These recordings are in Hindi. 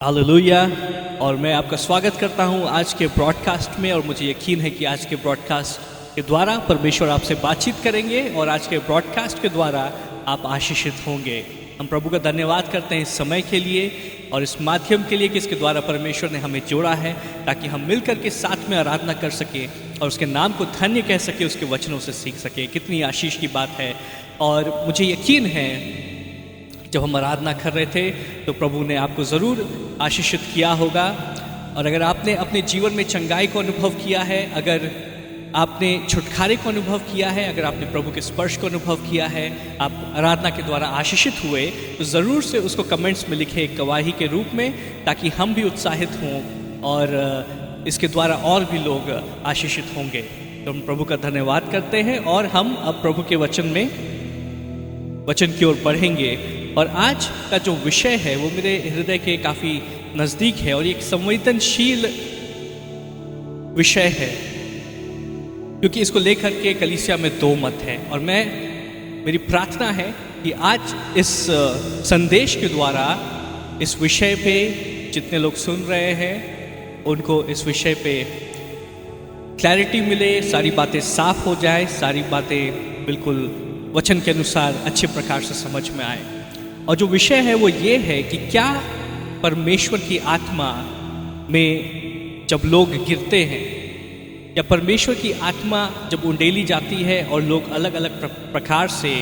हालेलुया। और मैं आपका स्वागत करता हूं आज के ब्रॉडकास्ट में, और मुझे यकीन है कि आज के ब्रॉडकास्ट के द्वारा परमेश्वर आपसे बातचीत करेंगे और आज के ब्रॉडकास्ट के द्वारा आप आशीषित होंगे। हम प्रभु का धन्यवाद करते हैं इस समय के लिए और इस माध्यम के लिए कि इसके द्वारा परमेश्वर ने हमें जोड़ा है ताकि हम मिलकर के साथ में आराधना कर सकें और उसके नाम को धन्य कह सके, उसके वचनों से सीख सके। कितनी आशीष की बात है। और मुझे यकीन है जब हम आराधना कर रहे थे तो प्रभु ने आपको ज़रूर आशीषित किया होगा। और अगर आपने अपने जीवन में चंगाई को अनुभव किया है, अगर आपने छुटकारे को अनुभव किया है, अगर आपने प्रभु के स्पर्श को अनुभव किया है, आप आराधना के द्वारा आशीषित हुए, तो ज़रूर से उसको कमेंट्स में लिखें एक गवाही के रूप में, ताकि हम भी उत्साहित हों और इसके द्वारा और भी लोग आशीषित होंगे। तो हम प्रभु का धन्यवाद करते हैं और हम अब प्रभु के वचन की ओर बढ़ेंगे। और आज का जो विषय है वो मेरे हृदय के काफ़ी नज़दीक है और एक संवेदनशील विषय है, क्योंकि इसको लेकर के कलीसिया में दो मत हैं। और मेरी प्रार्थना है कि आज इस संदेश के द्वारा इस विषय पे जितने लोग सुन रहे हैं उनको इस विषय पे क्लैरिटी मिले, सारी बातें साफ हो जाए, सारी बातें बिल्कुल वचन के अनुसार अच्छे प्रकार से समझ में आए। और जो विषय है वो ये है कि क्या परमेश्वर की आत्मा में जब लोग गिरते हैं, या परमेश्वर की आत्मा जब उंडेली जाती है और लोग अलग अलग प्रकार से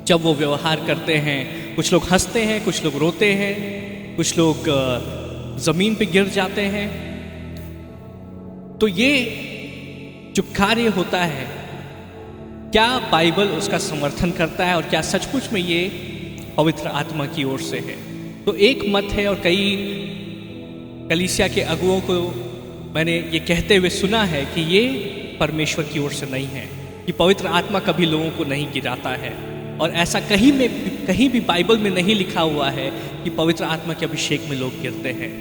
जब वो व्यवहार करते हैं, कुछ लोग हंसते हैं, कुछ लोग रोते हैं, कुछ लोग ज़मीन पे गिर जाते हैं, तो ये जो कार्य होता है क्या बाइबल उसका समर्थन करता है और क्या सचमुच में ये पवित्र आत्मा की ओर से है? तो एक मत है और कई कलीसिया के अगुओं को मैंने ये कहते हुए सुना है कि ये परमेश्वर की ओर से नहीं है, कि पवित्र आत्मा कभी लोगों को नहीं गिराता है। और ऐसा कहीं भी बाइबल में नहीं लिखा हुआ है कि पवित्र आत्मा के अभिषेक में लोग गिरते हैं।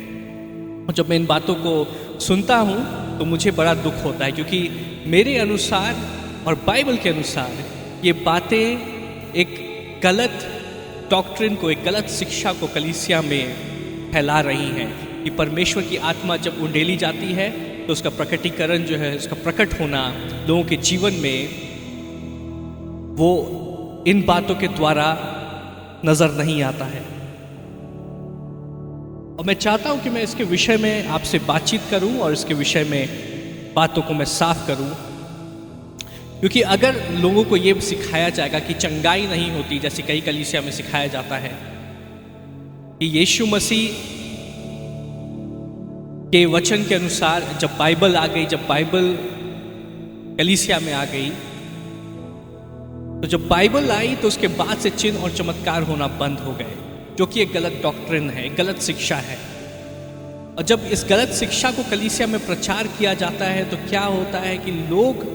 और जब मैं इन बातों को सुनता हूँ तो मुझे बड़ा दुख होता है, क्योंकि मेरे अनुसार और बाइबल के अनुसार ये बातें एक गलत डॉक्ट्रिन को, एक गलत शिक्षा को कलीसिया में फैला रही हैं कि परमेश्वर की आत्मा जब उंडेली जाती है तो उसका प्रकटीकरण जो है, उसका प्रकट होना लोगों के जीवन में वो इन बातों के द्वारा नज़र नहीं आता है। और मैं चाहता हूं कि मैं इसके विषय में आपसे बातचीत करूं और इसके विषय में बातों को मैं साफ करूं, क्योंकि अगर लोगों को ये सिखाया जाएगा कि चंगाई नहीं होती, जैसे कई कलीसिया में सिखाया जाता है कि यीशु मसीह के वचन के अनुसार जब बाइबल आ गई, जब बाइबल कलीसिया में आ गई, तो जब बाइबल आई तो उसके बाद से चिन्ह और चमत्कार होना बंद हो गए, जो कि एक गलत डॉक्ट्रिन है, एक गलत शिक्षा है। और जब इस गलत शिक्षा को कलीसिया में प्रचार किया जाता है तो क्या होता है कि लोग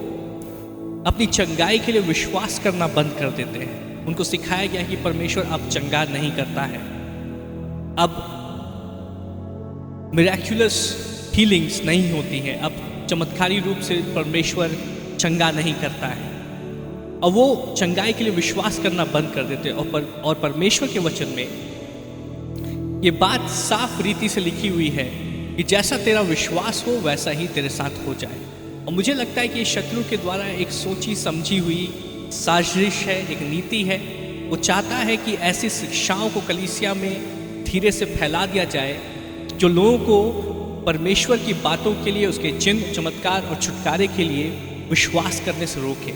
अपनी चंगाई के लिए विश्वास करना बंद कर देते हैं। उनको सिखाया गया कि परमेश्वर अब चंगा नहीं करता है, अब मिरेक्युलस हीलिंग्स नहीं होती हैं, अब चमत्कारी रूप से परमेश्वर चंगा नहीं करता है, और वो चंगाई के लिए विश्वास करना बंद कर देते हैं। और परमेश्वर के वचन में ये बात साफ रीति से लिखी हुई है कि जैसा तेरा विश्वास हो वैसा ही तेरे साथ हो जाए। और मुझे लगता है कि शत्रु के द्वारा एक सोची समझी हुई साजिश है, एक नीति है। वो चाहता है कि ऐसी शिक्षाओं को कलीसिया में धीरे से फैला दिया जाए जो लोगों को परमेश्वर की बातों के लिए, उसके चिन्ह चमत्कार और छुटकारे के लिए विश्वास करने से रोके।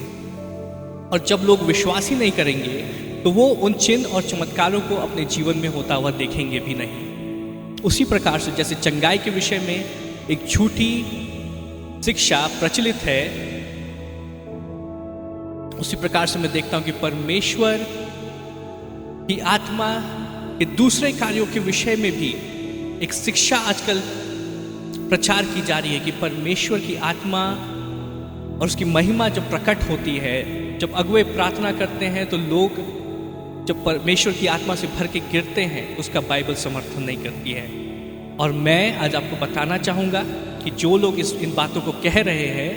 और जब लोग विश्वास ही नहीं करेंगे तो वो उन चिन्ह और चमत्कारों को अपने जीवन में होता हुआ देखेंगे भी नहीं। उसी प्रकार से जैसे चंगाई के विषय में एक झूठी शिक्षा प्रचलित है, उसी प्रकार से मैं देखता हूं कि परमेश्वर की आत्मा के दूसरे कार्यों के विषय में भी एक शिक्षा आजकल प्रचार की जा रही है कि परमेश्वर की आत्मा और उसकी महिमा जब प्रकट होती है, जब अगुए प्रार्थना करते हैं तो लोग जब परमेश्वर की आत्मा से भर के गिरते हैं, उसका बाइबल समर्थन नहीं करती है। और मैं आज आपको बताना चाहूँगा कि जो लोग इन बातों को कह रहे हैं,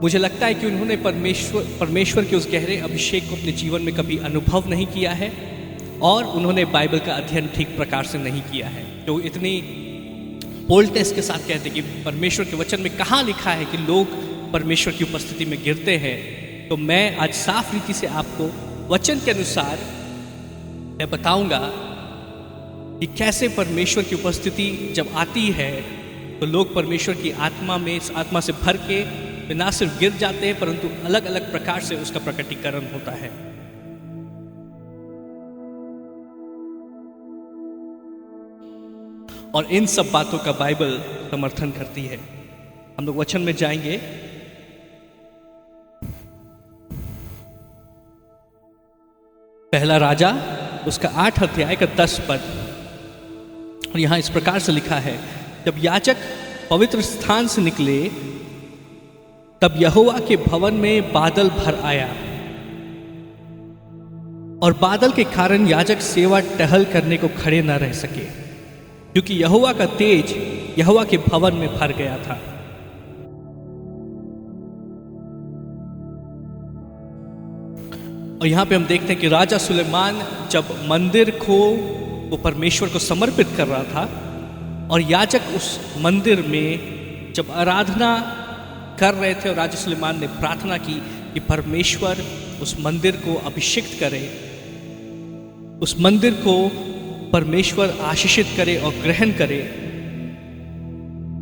मुझे लगता है कि उन्होंने परमेश्वर के उस गहरे अभिषेक को अपने जीवन में कभी अनुभव नहीं किया है, और उन्होंने बाइबल का अध्ययन ठीक प्रकार से नहीं किया है। जो इतनी बोल्डनेस के साथ कहते कि परमेश्वर के वचन में कहाँ लिखा है कि लोग परमेश्वर की उपस्थिति में गिरते हैं, तो मैं आज साफ रीति से आपको वचन के अनुसार मैं बताऊंगा कि कैसे परमेश्वर की उपस्थिति जब आती है तो लोग परमेश्वर की आत्मा में, इस आत्मा से भर के न सिर्फ गिर जाते हैं परंतु अलग अलग प्रकार से उसका प्रकटीकरण होता है। और इन सब बातों का बाइबल समर्थन करती है। हम लोग वचन में जाएंगे। पहला राजा उसका 8 अध्याय का 10 पद, और यहां इस प्रकार से लिखा है, जब याजक पवित्र स्थान से निकले तब यहोवा के भवन में बादल भर आया, और बादल के कारण याजक सेवा टहल करने को खड़े न रह सके, क्योंकि यहोवा का तेज यहोवा के भवन में भर गया था। और यहां पे हम देखते हैं कि राजा सुलेमान जब मंदिर को वो परमेश्वर को समर्पित कर रहा था, और याजक उस मंदिर में जब आराधना कर रहे थे, और राजा सुलेमान ने प्रार्थना की कि परमेश्वर उस मंदिर को अभिषिक्त करे, उस मंदिर को परमेश्वर आशीषित करे और ग्रहण करे।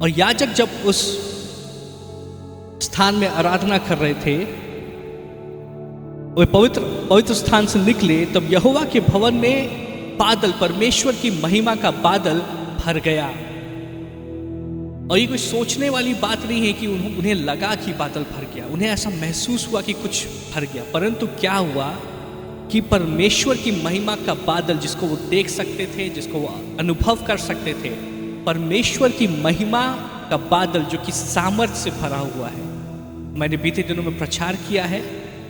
और याजक जब उस स्थान में आराधना कर रहे थे, वे पवित्र स्थान से निकले, तब यहोवा के भवन में बादल, परमेश्वर की महिमा का बादल भर गया। और ये कोई सोचने वाली बात नहीं है कि उन्हें लगा कि बादल भर गया, उन्हें ऐसा महसूस हुआ कि कुछ भर गया, परंतु क्या हुआ कि परमेश्वर की महिमा का बादल, जिसको वो देख सकते थे, जिसको वो अनुभव कर सकते थे, परमेश्वर की महिमा का बादल जो कि सामर्थ्य से भरा हुआ है। मैंने बीते दिनों में प्रचार किया है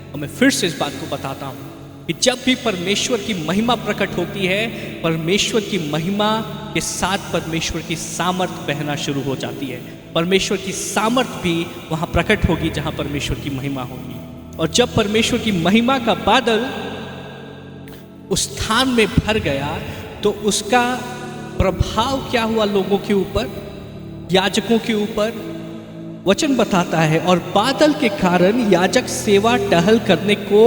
और मैं फिर से इस बात को बताता हूँ कि जब भी परमेश्वर की महिमा प्रकट होती है, परमेश्वर की महिमा के साथ परमेश्वर की सामर्थ बहना शुरू हो जाती है। परमेश्वर की सामर्थ भी वहाँ प्रकट होगी जहाँ परमेश्वर की महिमा होगी। और जब परमेश्वर की महिमा का बादल उस स्थान में भर गया तो उसका प्रभाव क्या हुआ लोगों के ऊपर, याजकों के ऊपर। वचन बताता है, और बादल के कारण याजक सेवा टहल करने को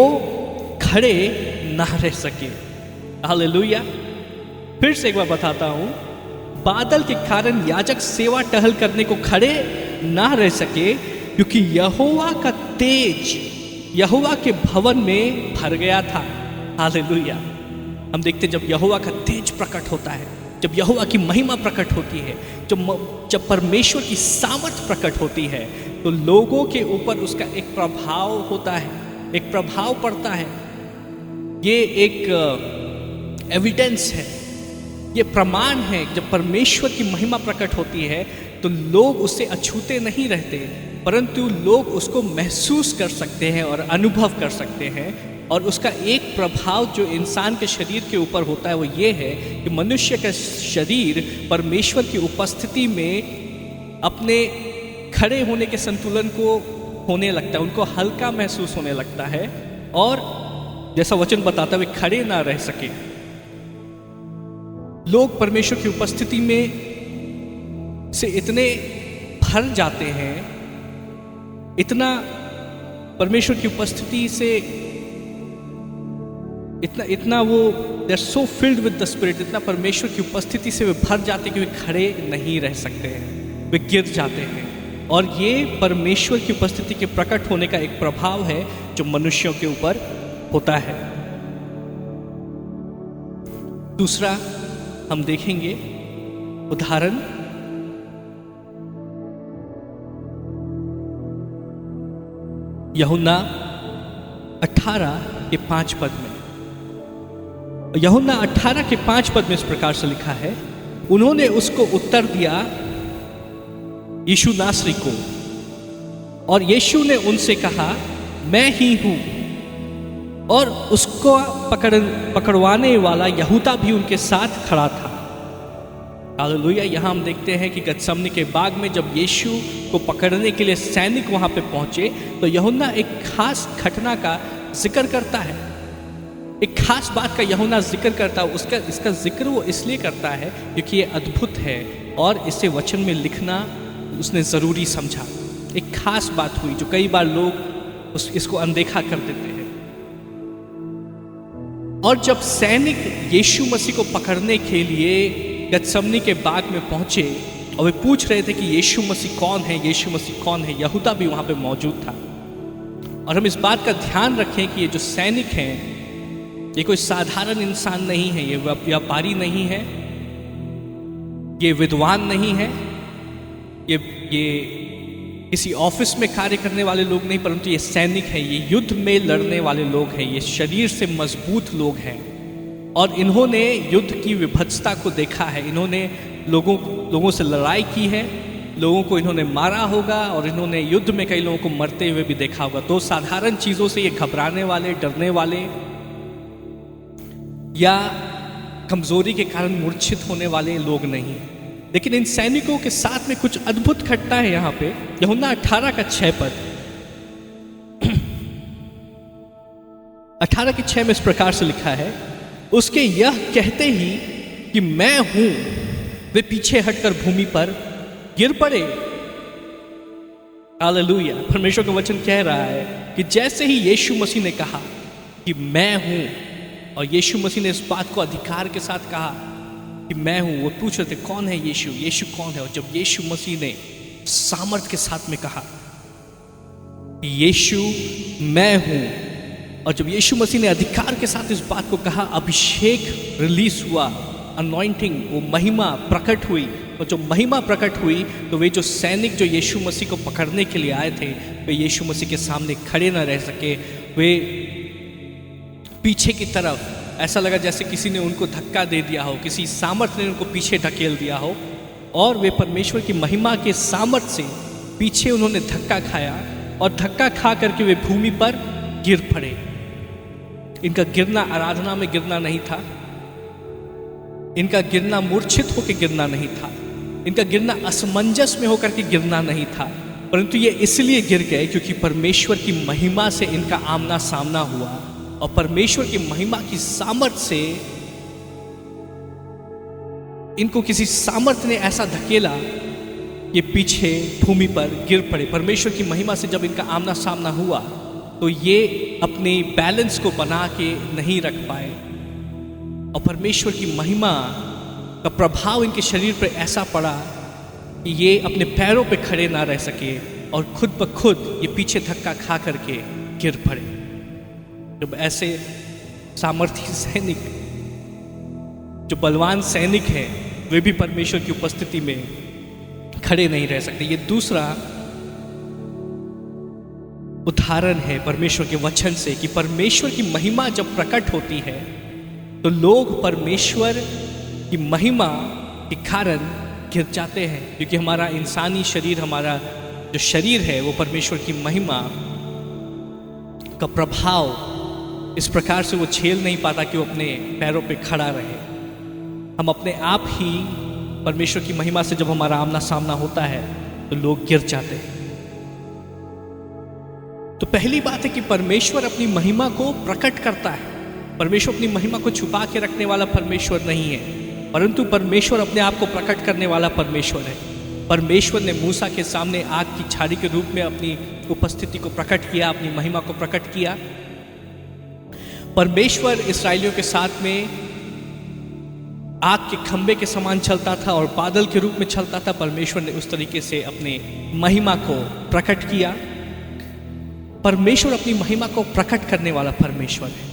खड़े ना रह सके। हालेलुया। फिर से एक बार बताता हूं, बादल के कारण याजक सेवा टहल करने को खड़े ना रह सके, क्योंकि यहोवा का तेज यहोवा के भवन में भर गया था। हालेलुया। हम देखते जब यहोवा का तेज प्रकट होता है, जब यहोवा की महिमा प्रकट होती है, जब परमेश्वर की सामर्थ प्रकट होती है, तो लोगों के ऊपर उसका एक प्रभाव होता है, एक प्रभाव पड़ता है। ये एक एविडेंस है, ये प्रमाण है। जब परमेश्वर की महिमा प्रकट होती है तो लोग उससे अछूते नहीं रहते, परंतु लोग उसको महसूस कर सकते हैं और अनुभव कर सकते हैं। और उसका एक प्रभाव जो इंसान के शरीर के ऊपर होता है वो ये है कि मनुष्य का शरीर परमेश्वर की उपस्थिति में अपने खड़े होने के संतुलन को होने लगता है, उनको हल्का महसूस होने लगता है, और जैसा वचन बताता है वे खड़े ना रह सके। लोग परमेश्वर की उपस्थिति में से इतने भर जाते हैं, इतना परमेश्वर की उपस्थिति से इतना वो they are so filled with the spirit, इतना परमेश्वर की उपस्थिति से वे भर जाते हैं कि वे खड़े नहीं रह सकते हैं, वे गिर जाते हैं। और ये परमेश्वर की उपस्थिति के प्रकट होने का एक प्रभाव है जो मनुष्यों के ऊपर होता है। दूसरा हम देखेंगे उदाहरण, यूहन्ना 18 के 5 पद में। यूहन्ना 18 के 5 पद में इस प्रकार से लिखा है, उन्होंने उसको उत्तर दिया, यीशु नासरी को, और यीशु ने उनसे कहा, मैं ही हूं। और उसको पकड़वाने वाला यहूदा भी उनके साथ खड़ा था। हालेलुया। यहाँ हम देखते हैं कि गतसमनी के बाग में जब यीशु को पकड़ने के लिए सैनिक वहां पे पहुंचे तो यूहन्ना एक खास घटना का जिक्र करता है। एक खास बात का यूहन्ना जिक्र करता है, इसका जिक्र वो इसलिए करता है क्योंकि ये अद्भुत है और इसे वचन में लिखना उसने ज़रूरी समझा। एक खास बात हुई जो कई बार लोग इसको अनदेखा कर देते हैं। और जब सैनिक यीशु मसीह को पकड़ने के लिए गतसमनी के बाग में पहुंचे और वे पूछ रहे थे कि यीशु मसीह कौन है, यीशु मसीह कौन है, यहूदा भी वहां पे मौजूद था। और हम इस बात का ध्यान रखें कि ये जो सैनिक हैं ये कोई साधारण इंसान नहीं है, ये व्यापारी नहीं है, ये विद्वान नहीं है, ये किसी ऑफिस में कार्य करने वाले लोग नहीं, परंतु ये सैनिक हैं, ये युद्ध में लड़ने वाले लोग हैं, ये शरीर से मजबूत लोग हैं। और इन्होंने युद्ध की विभत्सता को देखा है, इन्होंने लोगों से लड़ाई की है, लोगों को इन्होंने मारा होगा और इन्होंने युद्ध में कई लोगों को मरते हुए भी देखा होगा। तो साधारण चीज़ों से ये घबराने वाले, डरने वाले या कमजोरी के कारण मूर्छित होने वाले लोग नहीं। लेकिन इन सैनिकों के साथ में कुछ अद्भुत घटना है। यहाँ पे यूहन्ना 18:6 18:6 में इस प्रकार से लिखा है, उसके यह कहते ही कि मैं हूं, वे पीछे हटकर भूमि पर गिर पड़े। हालेलुया। परमेश्वर का वचन कह रहा है कि जैसे ही यीशु मसीह ने कहा कि मैं हूं, और यीशु मसीह ने इस बात को अधिकार के साथ कहा कि मैं हूं, वो पूछ रहे थे कौन है यीशु, यीशु कौन है। और जब यीशु मसीह ने सामर्थ के साथ में कहा कि यीशु मैं हूं, और जब यीशु मसीह ने अधिकार के साथ इस बात को कहा, अभिषेक रिलीज हुआ, अनॉइंटिंग, वो महिमा प्रकट हुई। और जो महिमा प्रकट हुई तो वे जो सैनिक जो यीशु मसीह को पकड़ने के लिए आए थे वे यीशु मसीह के सामने खड़े ना रह सके। वे पीछे की तरफ, ऐसा लगा जैसे किसी ने उनको धक्का दे दिया हो, किसी सामर्थ्य ने उनको पीछे ढकेल दिया हो, और वे परमेश्वर की महिमा के सामर्थ्य से पीछे उन्होंने धक्का खाया और धक्का खा करके वे भूमि पर गिर पड़े। इनका गिरना आराधना में गिरना नहीं था, इनका गिरना मूर्छित होकर गिरना नहीं था, इनका गिरना असमंजस में होकर के गिरना नहीं था, परंतु ये इसलिए गिर गए क्योंकि परमेश्वर की महिमा से इनका आमना सामना हुआ। और परमेश्वर की महिमा की सामर्थ से इनको किसी सामर्थ ने ऐसा धकेला, ये पीछे भूमि पर गिर पड़े। परमेश्वर की महिमा से जब इनका आमना सामना हुआ तो ये अपने बैलेंस को बना के नहीं रख पाए, और परमेश्वर की महिमा का प्रभाव इनके शरीर पर ऐसा पड़ा कि ये अपने पैरों पे खड़े ना रह सके और खुद ब खुद ये पीछे धक्का खा करके गिर पड़े। जब ऐसे सामर्थ्य सैनिक, जो बलवान सैनिक हैं, वे भी परमेश्वर की उपस्थिति में खड़े नहीं रह सकते। ये दूसरा उदाहरण है परमेश्वर के वचन से कि परमेश्वर की महिमा जब प्रकट होती है तो लोग परमेश्वर की महिमा के कारण गिर जाते हैं, क्योंकि हमारा इंसानी शरीर, हमारा जो शरीर है वो परमेश्वर की महिमा का प्रभाव इस प्रकार से वो झेल नहीं पाता कि वो अपने पैरों पे खड़ा रहे। हम अपने आप ही परमेश्वर की महिमा से जब हमारा आमना सामना होता है तो लोग गिर जाते हैं। तो पहली बात है कि परमेश्वर अपनी महिमा को प्रकट करता है। परमेश्वर अपनी महिमा को छुपा के रखने वाला परमेश्वर नहीं है, परंतु परमेश्वर अपने आप को प्रकट करने वाला परमेश्वर है। परमेश्वर ने मूसा के सामने आग की छाड़ी के रूप में अपनी उपस्थिति को प्रकट किया, अपनी महिमा को प्रकट किया। परमेश्वर इस्राएलियों के साथ में आग के खंबे के समान चलता था और बादल के रूप में चलता था। परमेश्वर ने उस तरीके से अपने महिमा को प्रकट किया। परमेश्वर अपनी महिमा को प्रकट करने वाला परमेश्वर है।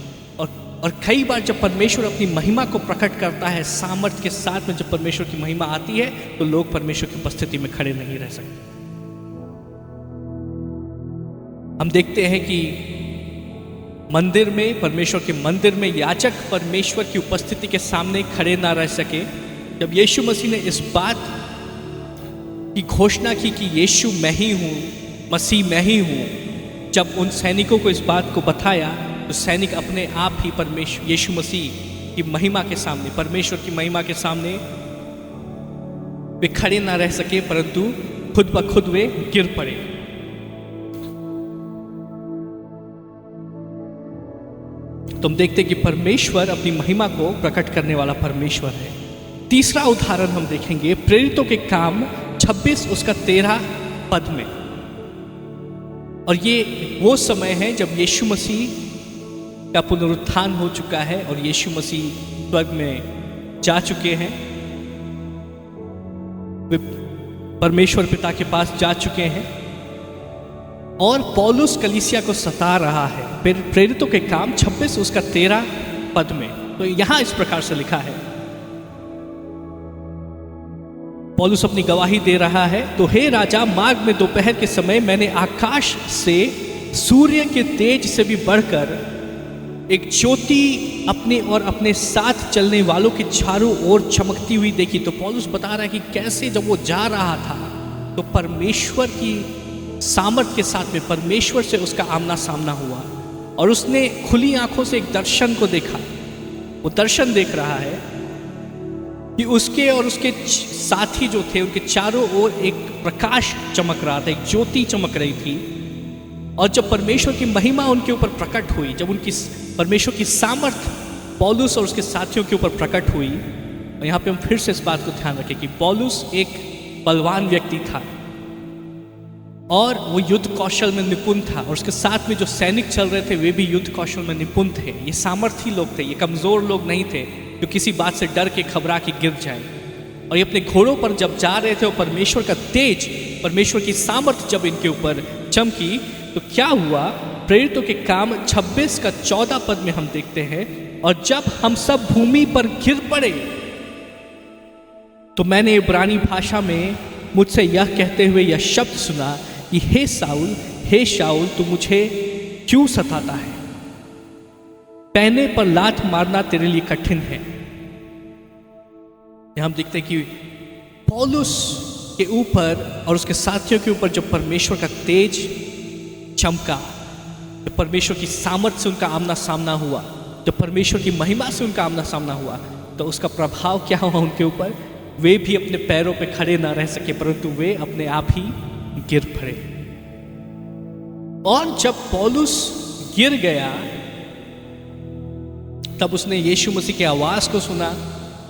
और कई बार जब परमेश्वर अपनी महिमा को प्रकट करता है, सामर्थ्य के साथ में जब परमेश्वर की महिमा आती है तो लोग परमेश्वर की उपस्थिति में खड़े नहीं रह सकते। हम देखते हैं कि मंदिर में, परमेश्वर के मंदिर में याजक परमेश्वर की उपस्थिति के सामने खड़े ना रह सके। जब यीशु मसीह ने इस बात की घोषणा की कि यीशु मैं ही हूँ, मसीह मैं ही हूँ, जब उन सैनिकों को इस बात को बताया तो सैनिक अपने आप ही परमेश्वर यीशु मसीह की महिमा के सामने, परमेश्वर की महिमा के सामने वे खड़े ना रह सके, परंतु खुद ब खुद वे गिर पड़े। तो हम देखते हैं कि परमेश्वर अपनी महिमा को प्रकट करने वाला परमेश्वर है। तीसरा उदाहरण हम देखेंगे प्रेरितों के काम 26 उसका 13 पद में। और ये वो समय है जब यीशु मसीह का पुनरुत्थान हो चुका है और यीशु मसीह स्वर्ग में जा चुके हैं, वे परमेश्वर पिता के पास जा चुके हैं और पौलुस कलीसिया को सता रहा है। फिर प्रेरितों के काम 26 उसका 13 पद में। तो यहां इस प्रकार से लिखा है, पौलुस अपनी गवाही दे रहा है, तो हे राजा, मार्ग में दोपहर के समय मैंने आकाश से सूर्य के तेज से भी बढ़कर एक ज्योति अपने और अपने साथ चलने वालों के चारों ओर चमकती हुई देखी। तो पौलुस बता रहा है कि कैसे जब वो जा रहा था तो परमेश्वर की सामर्थ के साथ में परमेश्वर से उसका आमना सामना हुआ और उसने खुली आंखों से एक दर्शन को देखा। वो दर्शन देख रहा है कि उसके और उसके साथी जो थे उनके चारों ओर एक प्रकाश चमक रहा था, एक ज्योति चमक रही थी। और जब परमेश्वर की महिमा उनके ऊपर प्रकट हुई, जब उनकी परमेश्वर की सामर्थ पौलुस और उसके साथियों के ऊपर प्रकट हुई, और यहाँ पे हम फिर से इस बात को ध्यान रखें कि पौलुस एक बलवान व्यक्ति था और वो युद्ध कौशल में निपुण था और उसके साथ में जो सैनिक चल रहे थे वे भी युद्ध कौशल में निपुण थे। ये सामर्थी लोग थे, ये कमजोर लोग नहीं थे जो किसी बात से डर के घबरा के गिर जाए। और ये अपने घोड़ों पर जब जा रहे थे और परमेश्वर का तेज, परमेश्वर की सामर्थ जब इनके ऊपर चमकी, तो क्या हुआ? प्रेरितों के काम 26 का 14 पद में हम देखते हैं, और जब हम सब भूमि पर गिर पड़े तो मैंने इब्रानी भाषा में मुझसे यह कहते हुए यह शब्द सुना कि हे शाऊल, तू मुझे क्यों सताता है? पहने पर लात मारना तेरे लिए कठिन है। यहां हम देखते हैं कि पौलुस के ऊपर और उसके साथियों के ऊपर जब परमेश्वर का तेज चमका, जब परमेश्वर की सामर्थ से उनका आमना सामना हुआ, जब परमेश्वर की महिमा से उनका आमना सामना हुआ, तो उसका प्रभाव क्या हुआ उनके ऊपर? वे भी अपने पैरों पे खड़े ना रह सके, परंतु वे अपने आप ही गिर पड़े। और जब पौलुस गिर गया तब उसने यीशु मसीह की आवाज को सुना,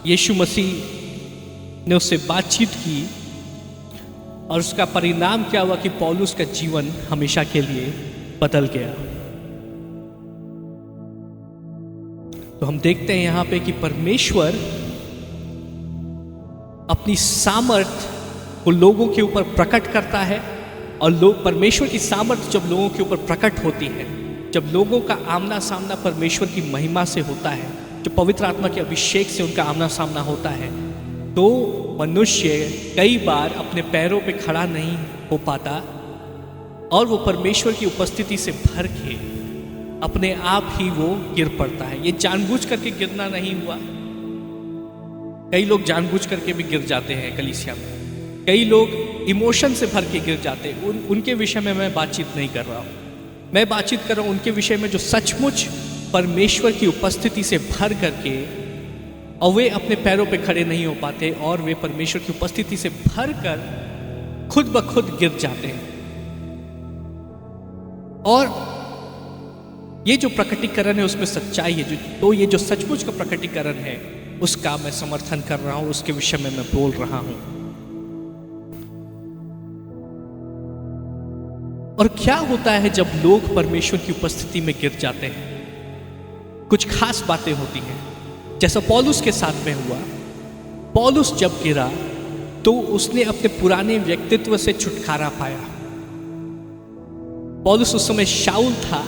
यीशु मसीह ने उससे बातचीत की और उसका परिणाम क्या हुआ कि पौलुस का जीवन हमेशा के लिए बदल गया। तो हम देखते हैं यहां पे कि परमेश्वर अपनी सामर्थ को लोगों के ऊपर प्रकट करता है, और लोग परमेश्वर की सामर्थ जब लोगों के ऊपर प्रकट होती है, जब लोगों का आमना सामना परमेश्वर की महिमा से होता है, जब पवित्र आत्मा के अभिषेक से उनका आमना सामना होता है, तो मनुष्य कई बार अपने पैरों पे खड़ा नहीं हो पाता और वो परमेश्वर की उपस्थिति से भर के अपने आप ही वो गिर पड़ता है। ये जानबूझ करके गिरना नहीं हुआ। कई लोग जानबूझ करके भी गिर जाते हैं कलीसिया में, कई लोग इमोशन से भर के गिर जाते हैं। उनके विषय में मैं बातचीत नहीं कर रहा हूँ। मैं बातचीत कर रहा हूँ उनके विषय में जो सचमुच परमेश्वर की उपस्थिति से भर करके और वे अपने पैरों पे खड़े नहीं हो पाते और वे परमेश्वर की उपस्थिति से भर कर खुद ब खुद गिर जाते हैं। और ये जो प्रकटीकरण है उसमें सच्चाई है, तो ये जो सचमुच का प्रकटीकरण है उसका मैं समर्थन कर रहा हूं, उसके विषय में मैं बोल रहा हूं। और क्या होता है जब लोग परमेश्वर की उपस्थिति में गिर जाते हैं? कुछ खास बातें होती हैं, जैसा पौलुस के साथ में हुआ। पौलुस जब गिरा तो उसने अपने पुराने व्यक्तित्व से छुटकारा पाया। पौलुस उस समय शाऊल था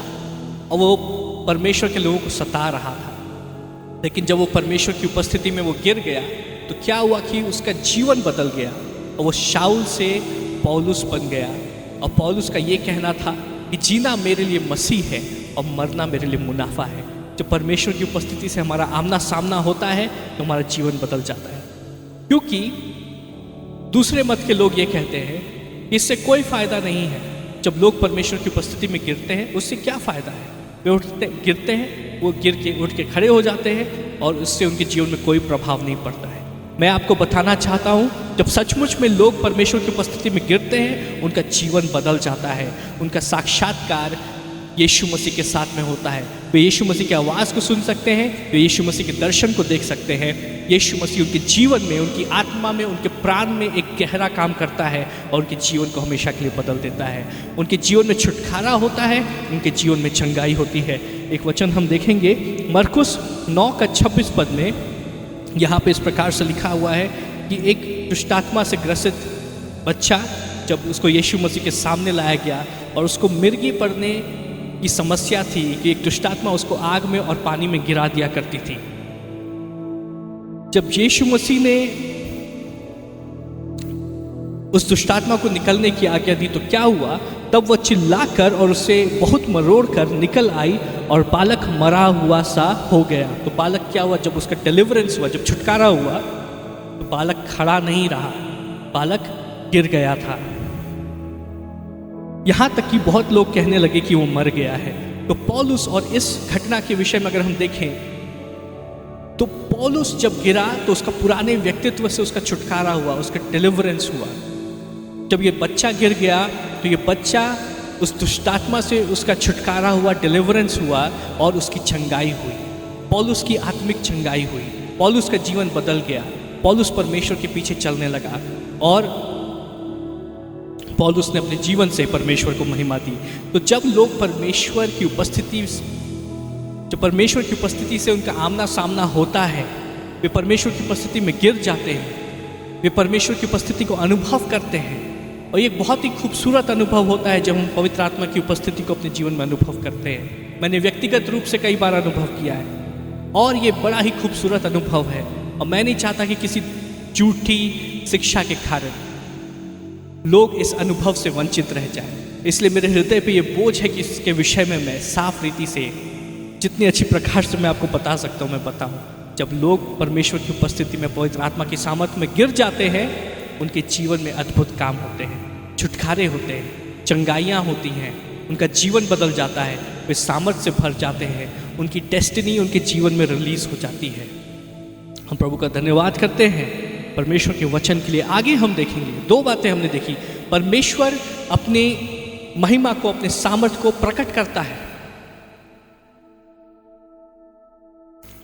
और वो परमेश्वर के लोगों को सता रहा था, लेकिन जब वो परमेश्वर की उपस्थिति में वो गिर गया तो क्या हुआ कि उसका जीवन बदल गया और वो शाऊल से पौलुस बन गया। और पौलुस का ये कहना था कि जीना मेरे लिए मसीह है और मरना मेरे लिए मुनाफा है। जब परमेश्वर की उपस्थिति से हमारा आमना सामना होता है तो हमारा जीवन बदल जाता है। क्योंकि दूसरे मत के लोग ये कहते हैं इससे कोई फायदा नहीं है। जब लोग परमेश्वर की उपस्थिति में गिरते हैं उससे क्या फायदा है? वे गिरते हैं, वो उठ के खड़े हो जाते हैं और उससे उनके जीवन में कोई प्रभाव नहीं पड़ता है। मैं आपको बताना चाहता हूँ, जब सचमुच में लोग परमेश्वर की उपस्थिति में गिरते हैं उनका जीवन बदल जाता है, उनका साक्षात्कार यीशु मसीह के साथ में होता है। वे यीशु मसीह की आवाज़ को सुन सकते हैं, वे यीशु मसीह के दर्शन को देख सकते हैं। यीशु मसीह उनके जीवन में, उनकी आत्मा में, उनके प्राण में एक गहरा काम करता है और उनके जीवन को हमेशा के लिए बदल देता है। उनके जीवन में छुटकारा होता है, उनके जीवन में चंगाई होती है। एक वचन हम देखेंगे मरकुस 9:26 में, यहाँ पे इस प्रकार से लिखा हुआ है कि एक दुष्टात्मा से ग्रसित बच्चा जब उसको यीशु मसीह के सामने लाया गया और उसको मिर्गी पड़ने की समस्या थी कि एक दुष्टात्मा उसको आग में और पानी में गिरा दिया करती थी। जब यीशु मसीह ने उस दुष्टात्मा को निकलने की आज्ञा दी तो क्या हुआ, तब वह चिल्लाकर और उसे बहुत मरोड़ कर निकल आई और बालक मरा हुआ सा हो गया। तो बालक क्या हुआ, जब उसका डिलीवरेंस हुआ, जब छुटकारा हुआ तो बालक खड़ा नहीं रहा, बालक गिर गया था। यहां तक कि बहुत लोग कहने लगे कि वो मर गया है। तो पौलुस और इस घटना के विषय में अगर हम देखें तो पौलुस जब गिरा तो उसका पुराने व्यक्तित्व से उसका छुटकारा हुआ, उसका डिलीवरेंस हुआ। जब ये बच्चा गिर गया तो ये बच्चा उस दुष्टात्मा से उसका छुटकारा हुआ, डिलीवरेंस हुआ और उसकी चंगाई हुई। पौलुस की आत्मिक चंगाई हुई, पौलुस का जीवन बदल गया, पौलुस परमेश्वर के पीछे चलने लगा और पौलुस ने अपने जीवन से परमेश्वर को महिमा दी। तो जब लोग परमेश्वर की उपस्थिति, जब परमेश्वर की उपस्थिति से उनका आमना सामना होता है, वे परमेश्वर की उपस्थिति में गिर जाते हैं, वे परमेश्वर की उपस्थिति को अनुभव करते हैं। और ये एक बहुत ही खूबसूरत अनुभव होता है जब हम पवित्र आत्मा की उपस्थिति को अपने जीवन में अनुभव करते हैं। मैंने व्यक्तिगत रूप से कई बार अनुभव किया है और ये बड़ा ही खूबसूरत अनुभव है। और मैं नहीं चाहता कि किसी झूठी शिक्षा के कारण लोग इस अनुभव से वंचित रह जाएं। इसलिए मेरे हृदय पे ये बोझ है कि इसके विषय में मैं साफ रीति से, जितनी अच्छी प्रकार से मैं आपको बता सकता हूँ मैं बताऊँ। जब लोग परमेश्वर की उपस्थिति में, पवित्र आत्मा की सामर्थ्य में गिर जाते हैं, उनके जीवन में अद्भुत काम होते हैं, छुटकारे होते हैं, चंगाइयाँ होती हैं, उनका जीवन बदल जाता है, वे सामर्थ्य से भर जाते हैं, उनकी डेस्टिनी उनके जीवन में रिलीज हो जाती है। हम प्रभु का धन्यवाद करते हैं परमेश्वर के वचन के लिए। आगे हम देखेंगे, दो बातें हमने देखी। परमेश्वर अपने महिमा को, अपने सामर्थ्य को प्रकट करता है।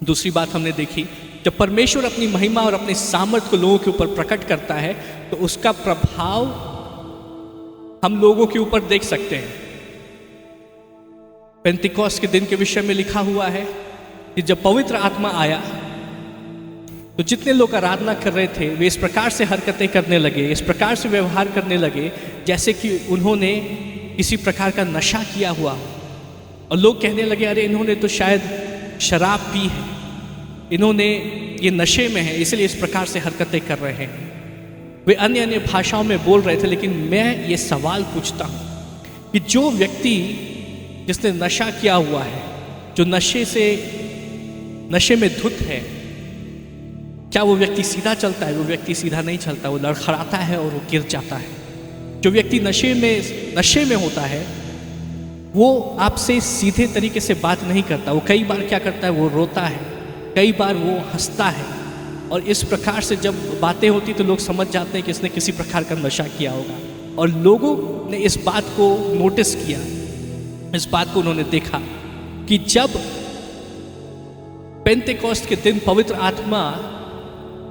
दूसरी बात हमने देखी, जब परमेश्वर अपनी महिमा और अपने सामर्थ्य को लोगों के ऊपर प्रकट करता है तो उसका प्रभाव हम लोगों के ऊपर देख सकते हैं। पेंतिकोस्त के दिन के विषय में लिखा हुआ है कि जब पवित्र आत्मा आया तो जितने लोग आराधना कर रहे थे वे इस प्रकार से हरकतें करने लगे, इस प्रकार से व्यवहार करने लगे जैसे कि उन्होंने किसी प्रकार का नशा किया हुआ हो। और लोग कहने लगे, अरे इन्होंने तो शायद शराब पी है, इन्होंने ये नशे में है, इसलिए इस प्रकार से हरकतें कर रहे हैं। वे अन्य अन्य भाषाओं में बोल रहे थे। लेकिन मैं ये सवाल पूछता हूँ कि जो व्यक्ति जिसने नशा किया हुआ है, जो नशे में धुत है, क्या वो व्यक्ति सीधा चलता है? वो व्यक्ति सीधा नहीं चलता, वो लड़खड़ाता है और वो गिर जाता है। जो व्यक्ति नशे में होता है वो आपसे सीधे तरीके से बात नहीं करता। वो कई बार क्या करता है, वो रोता है, कई बार वो हंसता है। और इस प्रकार से जब बातें होती तो लोग समझ जाते हैं कि इसने किसी प्रकार का नशा किया होगा। और लोगों ने इस बात को नोटिस किया, इस बात को उन्होंने देखा कि जब पेंतेकोस्त के दिन पवित्र आत्मा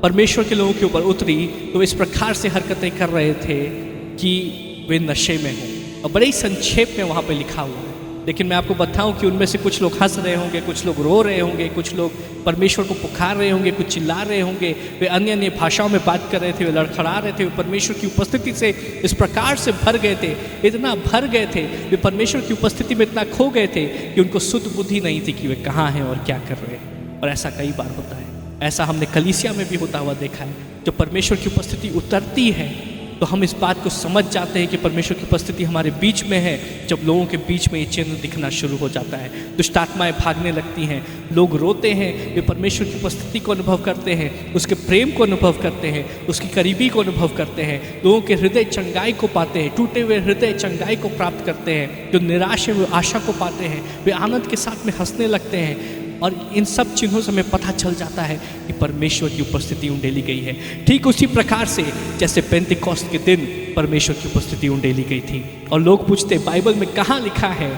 परमेश्वर के लोगों के ऊपर उतरी तो इस प्रकार से हरकतें कर रहे थे कि वे नशे में हों। और बड़े ही संक्षेप में वहाँ पे लिखा हुआ है। लेकिन मैं आपको बताऊं कि उनमें से कुछ लोग हंस रहे होंगे, कुछ लोग रो रहे होंगे, कुछ लोग परमेश्वर को पुकार रहे होंगे, कुछ चिल्ला रहे होंगे, वे अन्य अन्य भाषाओं में बात कर रहे थे, वे लड़खड़ा रहे थे, वे परमेश्वर की उपस्थिति से इस प्रकार से भर गए थे, इतना भर गए थे, वे परमेश्वर की उपस्थिति में इतना खो गए थे कि उनको शुद्ध बुद्धि नहीं थी कि वे कहाँ हैं और क्या कर रहे हैं। और ऐसा कई बार होता है, ऐसा हमने कलीसिया में भी होता हुआ देखा है। जब परमेश्वर की उपस्थिति उतरती है तो हम इस बात को समझ जाते हैं कि परमेश्वर की उपस्थिति हमारे बीच में है। जब लोगों के बीच में ये चिन्ह दिखना शुरू हो जाता है, दुष्ट आत्माएं भागने लगती हैं, लोग रोते हैं, वे परमेश्वर की उपस्थिति को अनुभव करते हैं, उसके प्रेम को अनुभव करते हैं, उसकी करीबी को अनुभव करते हैं, लोगों के हृदय चंगाई को पाते हैं, टूटे हुए हृदय चंगाई को प्राप्त करते हैं, जो निराश है वो आशा को पाते हैं, वे आनंद के साथ में हंसने लगते हैं। और इन सब चिन्हों से हमें पता चल जाता है कि परमेश्वर की उपस्थिति उंडेली गई है। ठीक उसी प्रकार से जैसे पेंतिकोस्त के दिन परमेश्वर की उपस्थिति उंडेली गई थी। और लोग पूछते, बाइबल में कहाँ लिखा है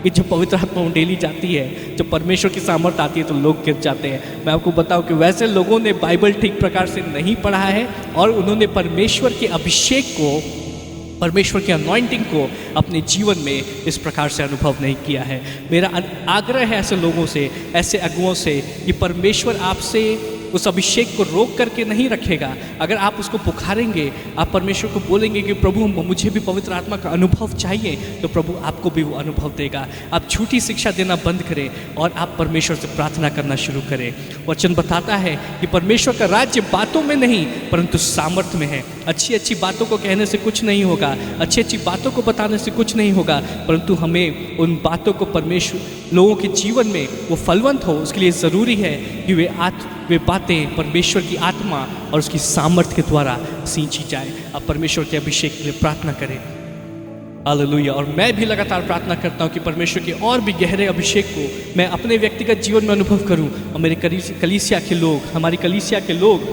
कि जब पवित्र आत्मा उंडेली जाती है, जब परमेश्वर की सामर्थ आती है तो लोग गिर जाते हैं। मैं आपको बताऊं कि वैसे लोगों ने बाइबल ठीक प्रकार से नहीं पढ़ा है और उन्होंने परमेश्वर के अभिषेक को, परमेश्वर की अनॉइंटिंग को अपने जीवन में इस प्रकार से अनुभव नहीं किया है। मेरा आग्रह है ऐसे लोगों से, ऐसे अगुओं से, कि परमेश्वर आपसे उस अभिषेक को रोक करके नहीं रखेगा। अगर आप उसको पुकारेंगे, आप परमेश्वर को बोलेंगे कि प्रभु मुझे भी पवित्र आत्मा का अनुभव चाहिए, तो प्रभु आपको भी वो अनुभव देगा। आप झूठी शिक्षा देना बंद करें और आप परमेश्वर से प्रार्थना करना शुरू करें। वचन बताता है कि परमेश्वर का राज्य बातों में नहीं परंतु सामर्थ्य में है। अच्छी अच्छी बातों को कहने से कुछ नहीं होगा, अच्छी अच्छी बातों को बताने से कुछ नहीं होगा, परंतु हमें उन बातों को परमेश्वर लोगों के जीवन में वो फलवंत हो, उसके लिए ज़रूरी है कि वे बातें परमेश्वर की आत्मा और उसकी सामर्थ्य के द्वारा सींची जाए। अब परमेश्वर के अभिषेक के लिए प्रार्थना करें। हालेलुया। और मैं भी लगातार प्रार्थना करता हूँ कि परमेश्वर के और भी गहरे अभिषेक को मैं अपने व्यक्तिगत जीवन में अनुभव करूँ और मेरे कलीसिया के लोग, हमारी कलीसिया के लोग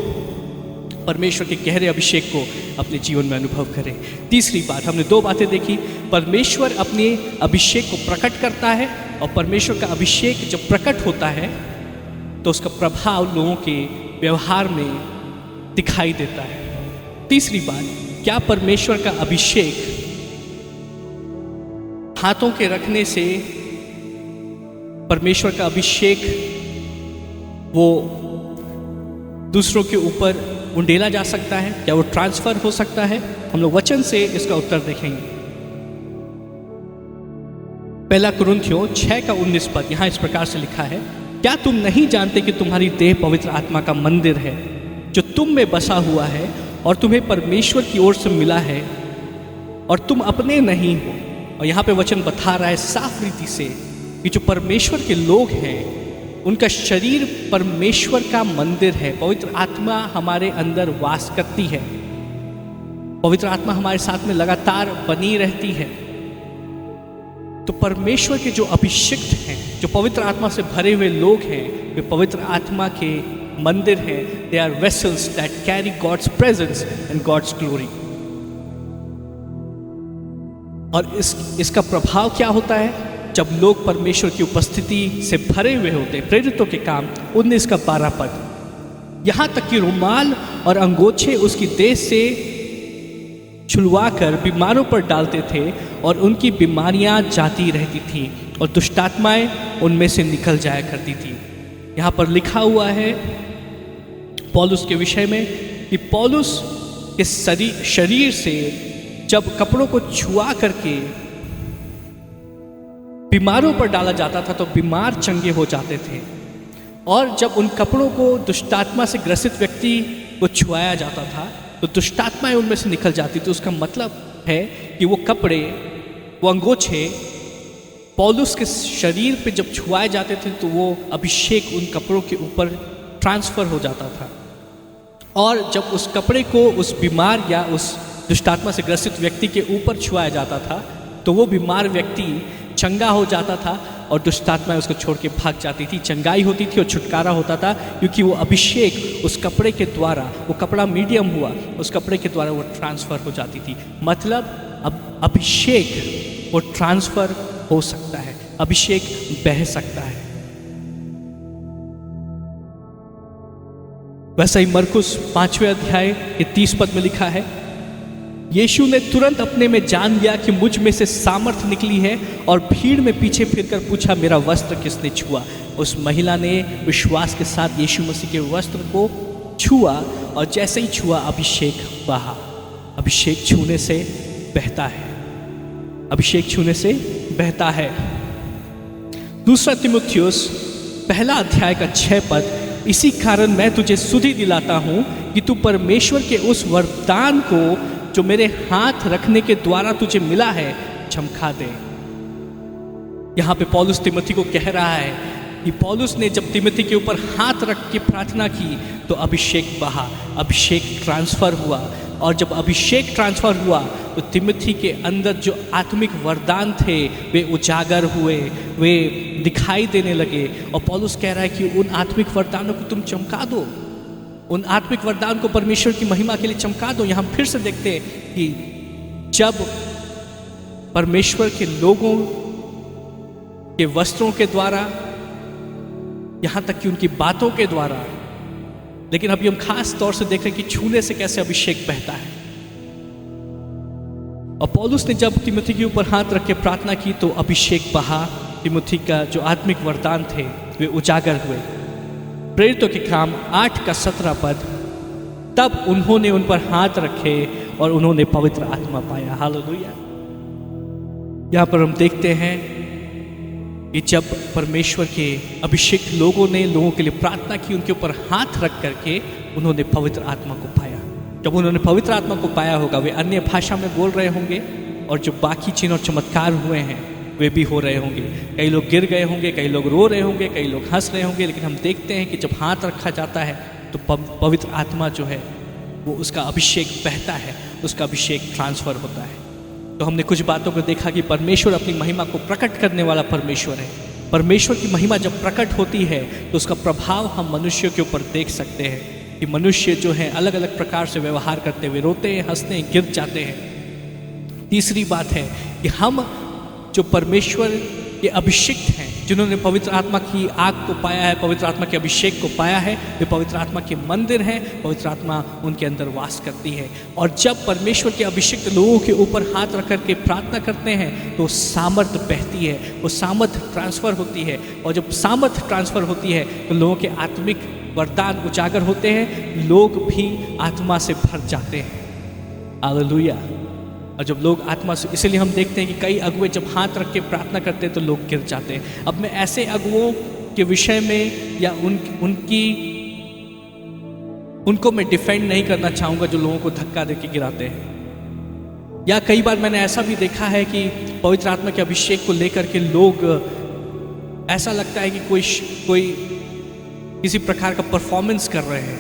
परमेश्वर के गहरे अभिषेक को अपने जीवन में अनुभव करें। तीसरी बात, हमने दो बातें देखी। परमेश्वर अपने अभिषेक को प्रकट करता है और परमेश्वर का अभिषेक जब प्रकट होता है तो उसका प्रभाव लोगों के व्यवहार में दिखाई देता है। तीसरी बात, क्या परमेश्वर का अभिषेक हाथों के रखने से परमेश्वर का अभिषेक वो दूसरों के ऊपर उंडेला जा सकता है? क्या वो ट्रांसफर हो सकता है? हम लोग वचन से इसका उत्तर देखेंगे। पहला कुरिन्थियों 6:19 यहां इस प्रकार से लिखा है, क्या तुम नहीं जानते कि तुम्हारी देह पवित्र आत्मा का मंदिर है जो तुम में बसा हुआ है और तुम्हें परमेश्वर की ओर से मिला है और तुम अपने नहीं हो? और यहाँ पे वचन बता रहा है साफ रीति से कि जो परमेश्वर के लोग हैं उनका शरीर परमेश्वर का मंदिर है। पवित्र आत्मा हमारे अंदर वास करती है, पवित्र आत्मा हमारे साथ में लगातार बनी रहती है। तो परमेश्वर के जो अभिषिक्त हैं, जो पवित्र आत्मा से भरे हुए लोग हैं, वे पवित्र आत्मा के मंदिर हैं। They are vessels that carry God's presence and God's glory. और इसका प्रभाव क्या होता है? जब लोग परमेश्वर की उपस्थिति से भरे हुए होते हैं। प्रेरितों के काम 19:12, यहाँ तक कि रुमाल और अंगोछे उसकी देह से छुलवा कर बीमारों पर डालते थे और उनकी बीमारियां जाती रहती थीं और दुष्टात्माएं उनमें से निकल जाया करती थी। यहाँ पर लिखा हुआ है पौलुस के विषय में कि पौलुस के शरीर से जब कपड़ों को छुआ करके बीमारों पर डाला जाता था तो बीमार चंगे हो जाते थे। और जब उन कपड़ों को दुष्टात्मा से ग्रसित व्यक्ति को छुआया जाता था तो दुष्टात्माएं उनमें से निकल जाती थी। उसका मतलब है कि वो कपड़े, वो अंगोछे पौलुस के शरीर पे जब छुआए जाते थे तो वो अभिषेक उन कपड़ों के ऊपर ट्रांसफर हो जाता था। और जब उस कपड़े को उस बीमार या उस दुष्टात्मा से ग्रसित व्यक्ति के ऊपर छुआया जाता था तो वो बीमार व्यक्ति चंगा हो जाता था और दुष्टात्मा उसको छोड़ के भाग जाती थी। चंगाई होती थी और छुटकारा होता था, क्योंकि वो अभिषेक उस कपड़े के द्वारा, वो कपड़ा मीडियम हुआ, उस कपड़े के द्वारा वो ट्रांसफ़र हो जाती थी। मतलब अब अभिषेक वो ट्रांसफ़र हो सकता है, अभिषेक बह सकता है। वैसा ही मरकुस 5वें अध्याय के 30 में लिखा है, यीशु ने तुरंत अपने में जान लिया कि मुझ में से सामर्थ निकली है और भीड़ में पीछे फिरकर पूछा, मेरा वस्त्र किसने छुआ? उस महिला ने विश्वास के साथ यीशु मसीह के वस्त्र को छुआ और जैसे ही छुआ अभिषेक बहा। अभिषेक छूने से बहता है, अभिषेक छूने से बहता है। 2 तीमुथियुस 1 अध्याय का 6, इसी कारण मैं तुझे सुधि दिलाता हूं कि तू परमेश्वर के उस वरदान को जो मेरे हाथ रखने के द्वारा तुझे मिला है चमका दे। यहां पे पौलुस तिमोथी को कह रहा है कि पौलुस ने जब तिमोथी के ऊपर हाथ रख के प्रार्थना की तो अभिषेक बहा, अभिषेक ट्रांसफर हुआ। और जब अभिषेक ट्रांसफर हुआ तो तिमोथी के अंदर जो आत्मिक वरदान थे वे उजागर हुए, वे दिखाई देने लगे। और पौलुस कह रहा है कि उन आत्मिक वरदानों को तुम चमका दो, उन आत्मिक वरदान को परमेश्वर की महिमा के लिए चमका दो। यहाँ फिर से देखते हैं कि जब परमेश्वर के लोगों के वस्त्रों के द्वारा, यहाँ तक कि उनकी बातों के द्वारा, लेकिन अभी हम खास तौर से देख रहे हैं कि छूने से कैसे अभिषेक बहता है। और पौलुस ने जब तिमुथी के ऊपर हाथ रख के प्रार्थना की तो अभिषेक बहा, तिमुथी का जो आत्मिक वरदान थे वे उजागर हुए। प्रेरितों के काम 8:17 तब उन्होंने उन पर हाथ रखे और उन्होंने पवित्र आत्मा पाया। हालेलुया। यहाँ पर हम देखते हैं कि जब परमेश्वर के अभिषेक लोगों ने लोगों के लिए प्रार्थना की, उनके ऊपर हाथ रख करके उन्होंने पवित्र आत्मा को पाया। जब उन्होंने पवित्र आत्मा को पाया होगा, वे अन्य भाषा में बोल रहे होंगे और जो बाकी चिन्ह और चमत्कार हुए हैं वे भी हो रहे होंगे। कई लोग गिर गए होंगे, कई लोग रो रहे होंगे, कई लोग हंस रहे होंगे, लेकिन हम देखते हैं कि जब हाथ रखा जाता है तो पवित्र आत्मा जो है वो उसका अभिषेक बहता है, उसका अभिषेक ट्रांसफर होता है। तो हमने कुछ बातों को देखा कि परमेश्वर अपनी महिमा को प्रकट करने वाला परमेश्वर है। परमेश्वर की महिमा जब प्रकट होती है तो उसका प्रभाव हम मनुष्यों के ऊपर देख सकते हैं कि मनुष्य जो है अलग अलग प्रकार से व्यवहार करते हुए रोते हैं, हंसते हैं, गिर जाते हैं। तीसरी बात है कि हम जो परमेश्वर के अभिषिक्त हैं, जिन्होंने पवित्र आत्मा की आग को पाया है, पवित्र आत्मा के अभिषेक को पाया है, वे पवित्र आत्मा के मंदिर हैं, पवित्र आत्मा उनके अंदर वास करती है। और जब परमेश्वर के अभिषिक्त लोगों के ऊपर हाथ रख करके प्रार्थना करते हैं तो सामर्थ बहती है, वो सामर्थ ट्रांसफर होती है। और जब सामर्थ ट्रांसफर होती है तो लोगों के आत्मिक वरदान उजागर होते हैं, लोग भी आत्मा से भर जाते हैं। हालेलुया। और जब लोग आत्मा से, इसीलिए हम देखते हैं कि कई अगुए जब हाथ रख के प्रार्थना करते हैं तो लोग गिर जाते हैं। अब मैं ऐसे अगुओं के विषय में या उनको मैं डिफेंड नहीं करना चाहूँगा जो लोगों को धक्का देके गिराते हैं। या कई बार मैंने ऐसा भी देखा है कि पवित्र आत्मा के अभिषेक को लेकर के लोग, ऐसा लगता है कि कोई किसी प्रकार का परफॉर्मेंस कर रहे हैं।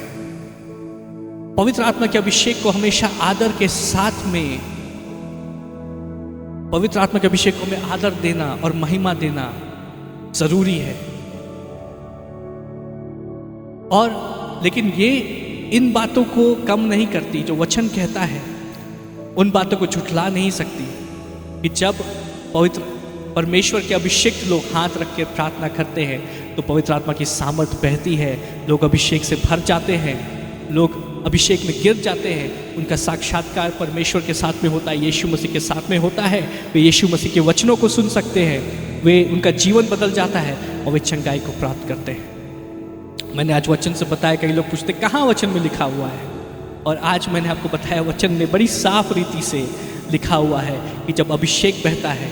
पवित्र आत्मा के अभिषेक को हमेशा आदर के साथ में, पवित्र आत्मा के अभिषेक को हमें आदर देना और महिमा देना जरूरी है। और लेकिन ये इन बातों को कम नहीं करती, जो वचन कहता है उन बातों को झुठला नहीं सकती कि जब पवित्र परमेश्वर के अभिषेक लोग हाथ रख के प्रार्थना करते हैं तो पवित्र आत्मा की सामर्थ बहती है, लोग अभिषेक से भर जाते हैं, लोग अभिषेक में गिर जाते हैं, उनका साक्षात्कार परमेश्वर के साथ में होता है, यीशु मसीह के साथ में होता है। वे यीशु मसीह के वचनों को सुन सकते हैं, वे उनका जीवन बदल जाता है और वे चंगाई को प्राप्त करते हैं। मैंने आज वचन से बताया, कई लोग पूछते कहाँ वचन में लिखा हुआ है, और आज मैंने आपको बताया वचन में बड़ी साफ रीति से लिखा हुआ है कि जब अभिषेक बहता है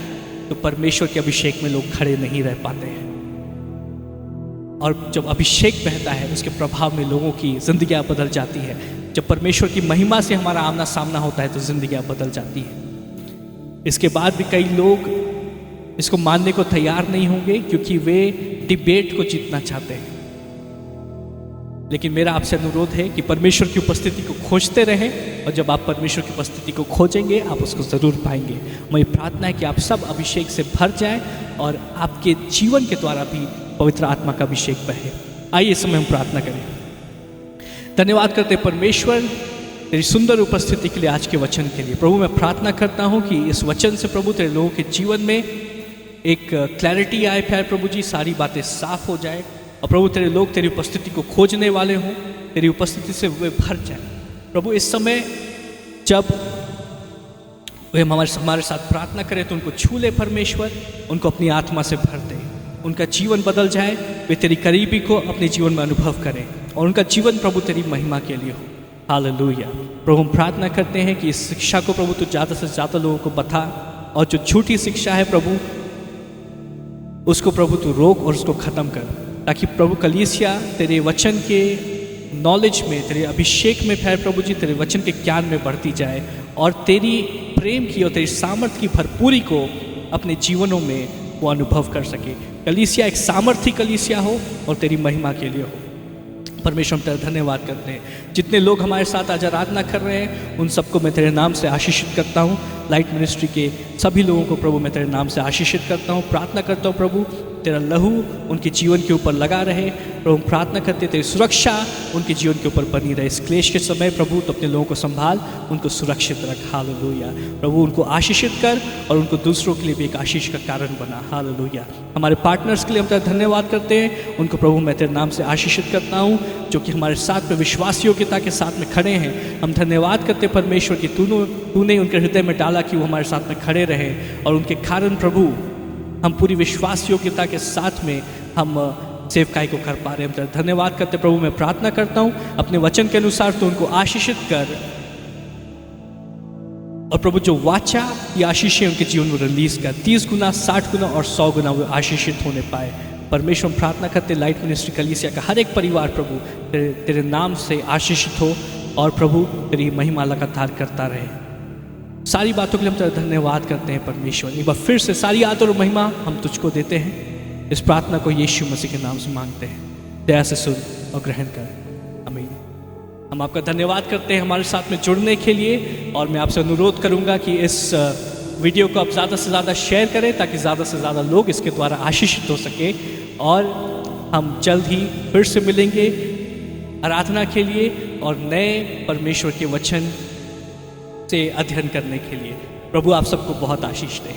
तो परमेश्वर के अभिषेक में लोग खड़े नहीं रह पाते हैं, और जब अभिषेक बहता है उसके प्रभाव में लोगों की जिंदगियां बदल जाती है। जब परमेश्वर की महिमा से हमारा आमना सामना होता है तो जिंदगियां बदल जाती है। इसके बाद भी कई लोग इसको मानने को तैयार नहीं होंगे क्योंकि वे डिबेट को जीतना चाहते हैं। लेकिन मेरा आपसे अनुरोध है कि परमेश्वर की उपस्थिति को खोजते रहें, और जब आप परमेश्वर की उपस्थिति को खोजेंगे आप उसको ज़रूर पाएंगे। मेरी प्रार्थना है कि आप सब अभिषेक से भर जाएं और आपके जीवन के द्वारा भी पवित्र आत्मा का अभिषेक बहे। आइए इस समय हम प्रार्थना करें। धन्यवाद करते परमेश्वर तेरी सुंदर उपस्थिति के लिए, आज के वचन के लिए। प्रभु मैं प्रार्थना करता हूँ कि इस वचन से प्रभु तेरे लोगों के जीवन में एक क्लैरिटी आए, प्यारे प्रभु जी, सारी बातें साफ हो जाए, और प्रभु तेरे लोग तेरी उपस्थिति को खोजने वाले हों, तेरी उपस्थिति से वे भर जाए। प्रभु इस समय जब वे हमारे साथ प्रार्थना करें तो उनको छू ले परमेश्वर, उनको अपनी आत्मा से भर दे, उनका जीवन बदल जाए, वे तेरी करीबी को अपने जीवन में अनुभव करें और उनका जीवन प्रभु तेरी महिमा के लिए हो। हालेलुया। प्रभु हम प्रार्थना करते हैं कि इस शिक्षा को प्रभु तू ज़्यादा से ज़्यादा लोगों को बता, और जो झूठी शिक्षा है प्रभु उसको प्रभु तू रोक और उसको ख़त्म कर, ताकि प्रभु कलीसिया तेरे वचन के नॉलेज में, तेरे अभिषेक में, फिर प्रभु जी तेरे वचन के ज्ञान में बढ़ती जाए और तेरी प्रेम की और तेरी सामर्थ्य की भरपूरी को अपने जीवनों में वो अनुभव कर सके। कलीसिया एक सामर्थी कलीसिया हो और तेरी महिमा के लिए हो। परमेश्वर हम तेरा धन्यवाद करते हैं। जितने लोग हमारे साथ आज आराधना कर रहे हैं उन सबको मैं तेरे नाम से आशीषित करता हूँ। लाइट मिनिस्ट्री के सभी लोगों को प्रभु मैं तेरे नाम से आशीषित करता हूँ। प्रार्थना करता हूँ प्रभु तेरा लहू उनके जीवन के ऊपर लगा रहे। प्रभु प्रार्थना करते तेरी सुरक्षा उनके जीवन के ऊपर बनी रहे। इस क्लेश के समय प्रभु तो अपने लोगों को संभाल, उनको सुरक्षित रख। हालेलुया। प्रभु उनको आशीषित कर और उनको दूसरों के लिए भी एक आशीष का कारण बना। हालेलुया। हमारे पार्टनर्स के लिए हम तेरा धन्यवाद करते हैं। उनको प्रभु मैं तेरे नाम से आशीषित करता हूँ जो कि हमारे साथ में विश्वास योग्यता के साथ में खड़े हैं। हम धन्यवाद करते हैं परमेश्वर कि तूने उनके हृदय में डाला कि वो हमारे साथ में खड़े रहे और उनके कारण प्रभु हम पूरी विश्वास योग्यता के साथ में हम सेवकाई को कर पा रहे हैं। हम तेरा धन्यवाद करते प्रभु। मैं प्रार्थना करता हूँ अपने वचन के अनुसार तो उनको आशीषित कर और प्रभु जो वाचा या आशीषें उनके जीवन में रिलीज कर 30 गुना 60 गुना और 100 गुना वो आशीषित होने पाए। परमेश्वर प्रार्थना करते लाइट मिनिस्ट्री कलीसिया का हर एक परिवार प्रभु तेरे नाम से आशीषित हो और प्रभु तेरी महिमा लगातार करता रहे। सारी बातों के लिए हम तेरा धन्यवाद करते हैं परमेश्वर। एक बार फिर से सारी आदर और महिमा हम तुझको देते हैं। इस प्रार्थना को यीशु मसीह के नाम से मांगते हैं। दया से सुन और ग्रहण कर। आमीन। हम आपका धन्यवाद करते हैं हमारे साथ में जुड़ने के लिए और मैं आपसे अनुरोध करूंगा कि इस वीडियो को आप ज़्यादा से ज़्यादा शेयर करें ताकि ज़्यादा से ज़्यादा लोग इसके द्वारा आशीषित हो सके। और हम जल्द ही फिर से मिलेंगे आराधना के लिए और नए परमेश्वर के वचन से अध्ययन करने के लिए। प्रभु आप सबको बहुत आशीष दें।